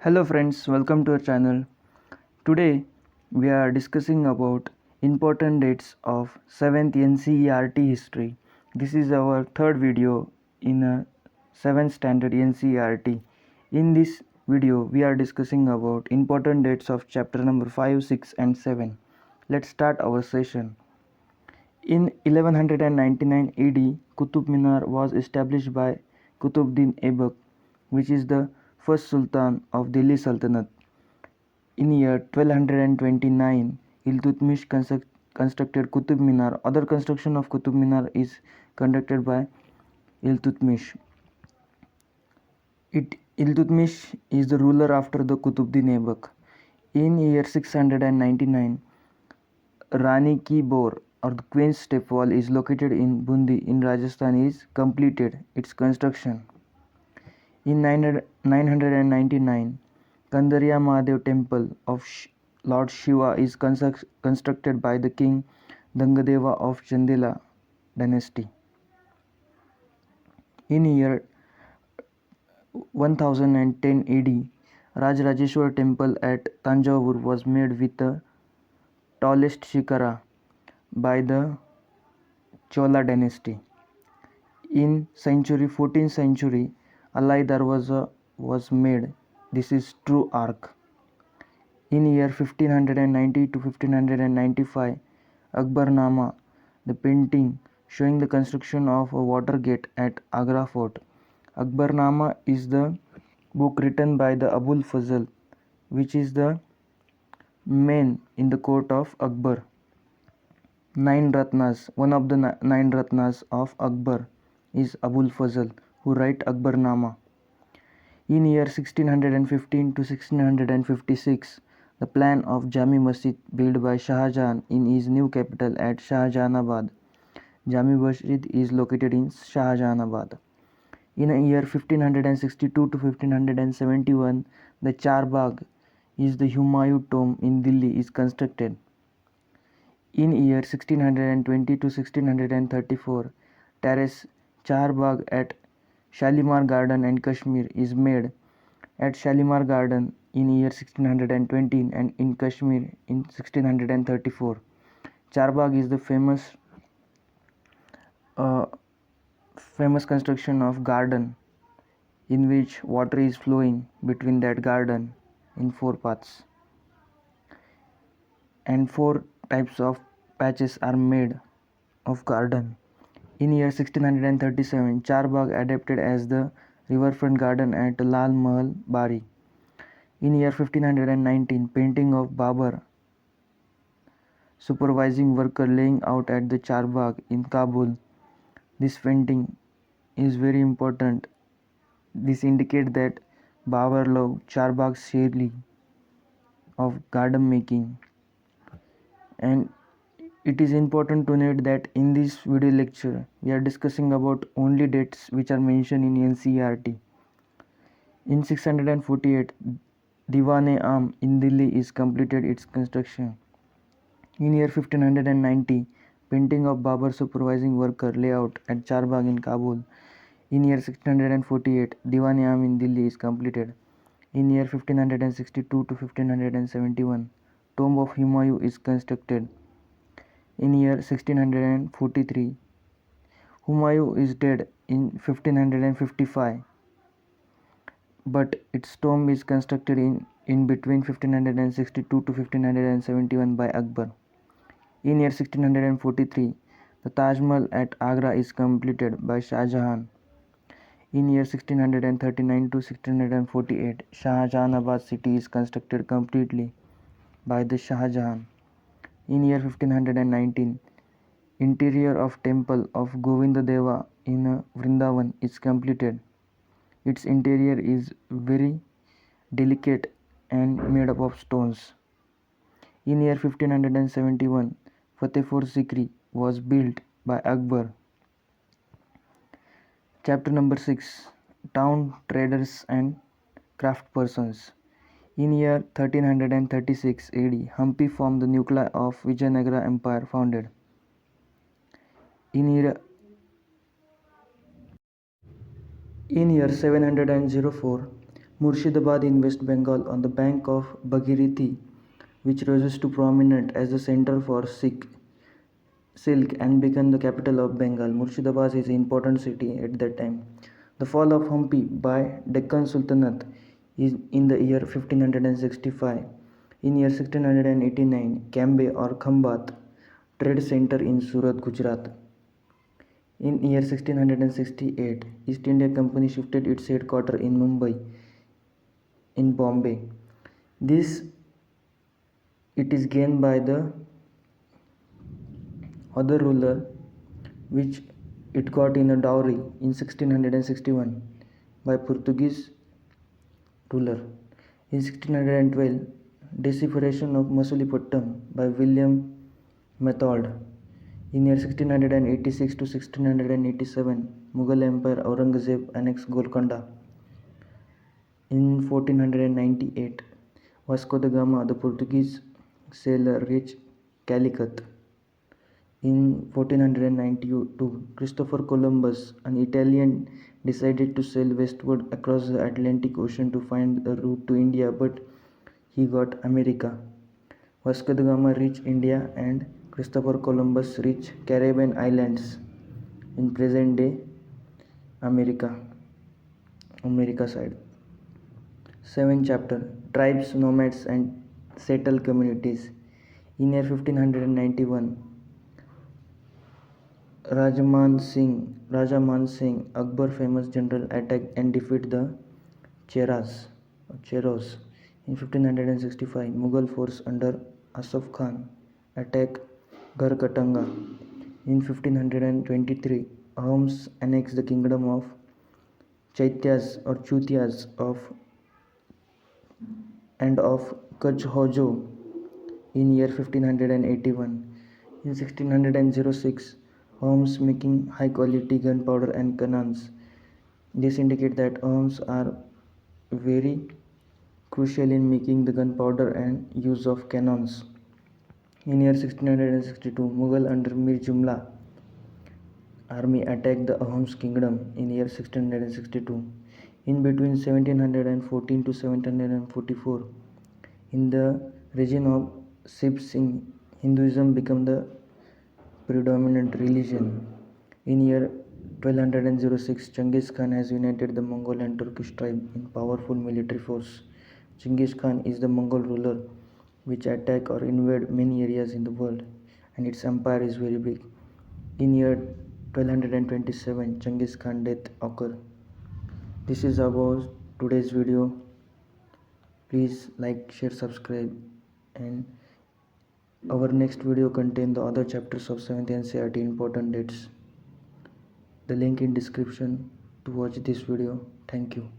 Hello friends, welcome to our channel. Today we are discussing about important dates of 7th NCERT history. This is our third video in a 7th standard NCERT. In this video we are discussing about important dates of chapter number 5, 6 and 7. Let's start our session. In 1199 AD, Qutub Minar was established by Qutbuddin Aibak, which is the first Sultan of Delhi Sultanate. In year 1229, Iltutmish constructed Qutub Minar. Other construction of Qutub Minar is conducted by Iltutmish. Iltutmish is the ruler after the Qutbuddin Aibak. In year 699, Rani Ki Bor or the Queen's Step Wall is located in Bundi in Rajasthan is completed its construction. In 999, Kandariya Mahadev Temple of Lord Shiva is constructed by the king Dangadeva of Chandela dynasty. In year 1010 AD, Rajarajeshwar Temple at Tanjavur was made with the tallest shikara by the Chola dynasty. In 14th century, Alai Darwaza was made. This is true arc. In year 1590 to 1595, Akbarnama, the painting showing the construction of a water gate at Agra fort. Akbarnama is the book written by the Abul Fazl, which is the man in the court of Akbar. Nine Ratnas, one of the nine Ratnas of Akbar is Abul Fazl, who write Akbarnama. In year 1615 to 1656, the plan of Jami Masjid built by Shah Jahan in his new capital at Shahjahanabad. Jami Masjid is located in Shahjahanabad. In the year 1562 to 1571, the Char Bagh is the Humayun tomb in Delhi is constructed. In year 1620 to 1634, terrace Char Bagh at Shalimar Garden and Kashmir is made at Shalimar Garden in year 1620 and in Kashmir in 1634. Charbagh is the famous construction of garden in which water is flowing between that garden in four paths, and four types of patches are made of garden. In year 1637, Charbagh adapted as the riverfront garden at Lal Mahal Bari. In year 1519, painting of Babur supervising worker laying out at the Charbagh in Kabul. This painting is very important. This indicates that Babur loved Charbagh shairy of garden making. And it is important to note that in this video lecture we are discussing about only dates which are mentioned in NCERT. In 648, Diwan-e-Am in Delhi is completed its construction. In year 1590, painting of Babur supervising worker layout at Charbagh in Kabul. In year 1648, Diwan-e-Am in Delhi is completed. In year 1562 to 1571, tomb of Humayun is constructed. In year 1643, Humayun is dead in 1555, but its tomb is constructed in between 1562 to 1571 by Akbar. In year 1643, the Taj Mahal at Agra is completed by Shah Jahan. In year 1639 to 1648, Shahjahanabad city is constructed completely by the Shah Jahan. In year 1519, interior of temple of Govinda Deva in Vrindavan is completed. Its interior is very delicate and made up of stones. In year 1571, Fatehpur Sikri was built by Akbar. Chapter number 6, Town Traders and Craftspersons. In year 1336 AD, Hampi formed the nuclei of Vijayanagara Empire founded. In year 704, Murshidabad in West Bengal on the bank of Bhagirathi, which rose to prominent as the center for silk and became the capital of Bengal. Murshidabad is an important city at that time. The fall of Hampi by Deccan Sultanate is in the year 1565. In year 1689, Cambay or Khambat trade center in Surat, Gujarat. In year 1668, East India Company shifted its headquarters in Mumbai, in Bombay. This it is gained by the other ruler which it got in a dowry in 1661 by Portuguese ruler. In 1612, decipheration of Masulipatam by William Method. In year 1686 to 1687, Mughal Empire Aurangzeb annexed Golconda. In 1498, Vasco da Gama, the Portuguese sailor, reached Calicut. In 1492, Christopher Columbus, an Italian, decided to sail westward across the Atlantic Ocean to find a route to India, but he got America. Vasco da Gama reached India and Christopher Columbus reached Caribbean islands in present-day America side. 7th chapter, Tribes, Nomads and Settled Communities. In year 1591, Raja Man Singh, Akbar famous general, attacked and defeated the Cheras. In 1565, Mughal force under Asaf Khan attacked Garhkatanga. In 1523, Ahoms annexed the kingdom of Chaityas or Chutias of Kachhojo in year 1581. In 1606, Ahoms making high quality gunpowder and cannons. This indicates that Ahoms are very crucial in making the gunpowder and use of cannons. In year 1662, Mughal under Mir Jumla army attacked the Ahoms kingdom in year 1662. In between 1714 to 1744, in the region of Sip Singh, Hinduism became the predominant religion. In year 1206, Genghis Khan has united the Mongol and Turkish tribe in powerful military force. Genghis Khan is the Mongol ruler which attack or invade many areas in the world, and its empire is very big. In year 1227, Genghis Khan death occurred. This is about today's video. Please like, share, subscribe, and our next video contain the other chapters of 7th NCERT important dates. The link in description to watch this video. Thank you.